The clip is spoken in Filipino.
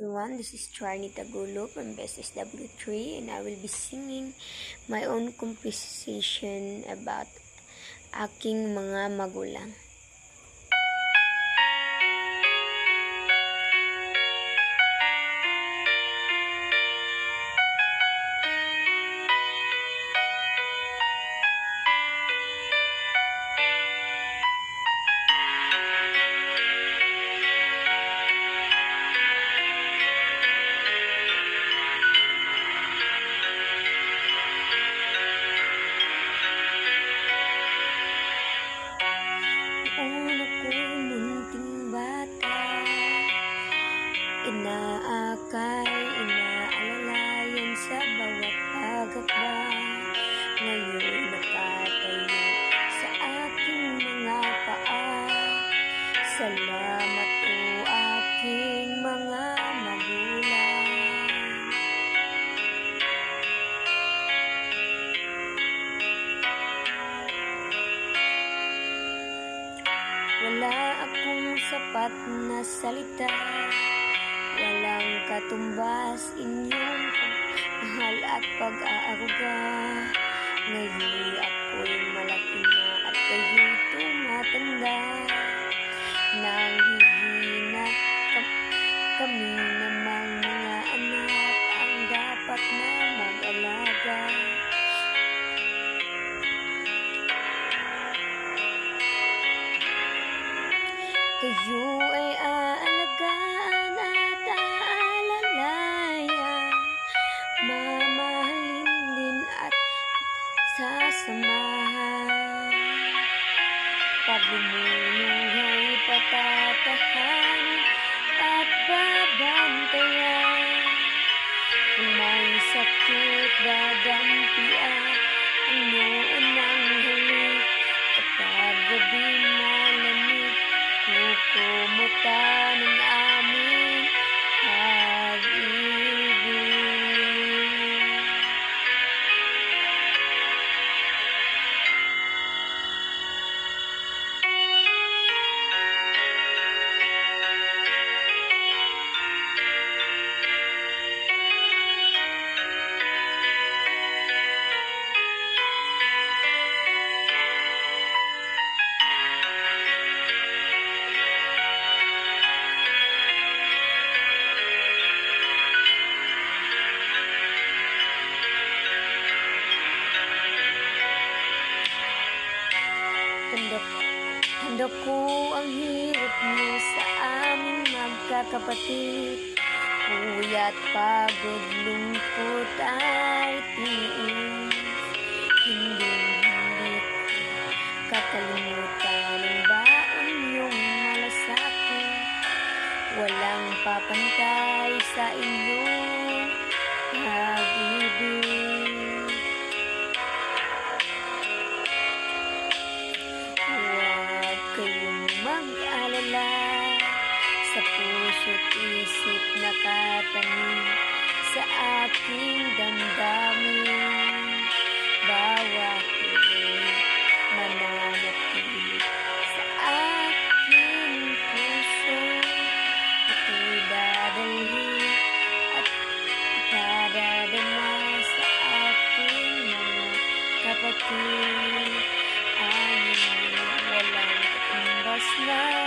everyone, this is Charny Tagulo from Best SW3 and I will be singing my own composition about aking mga magulang. Una ko'y munting bata, inaakay, inaalalayan sa bawat pagkakbang. Ngayon nakatayo sa aking mga paa. Salamat o aking mga magulang. Wala akong sapat na salita, walang katumbas inyong pagmahal at pag-aaruga. Ngayon ako'y malaki na at kayo'y tumatanda. Nanghihina kami namang mga anak ang dapat na mag-alaga. Kayo ay aalagaan at aalalayan, mamahalin din at sasamahan. Paglumuhay patatahanin at babantayan. Kung may sakit dadampian ang noon ng halik. Kapag gabi malamig, kukumutan ang aming pag-ibig. Tanda ko ang hirap niyo sa aming magkakapatid. Puyat, pagod, lungkot ay tiis. Hindi kakalimutan ang baon niyong malasakit. Walang papantay sa inyong pag-ibig. Mag-alala, sa puso't isip nakatanim sa aking damdamin. Bawat tuloy mananatili sa aking puso. Ito'y dadalhin at ipadadama sa aking mga kapatid. Walang katumbas na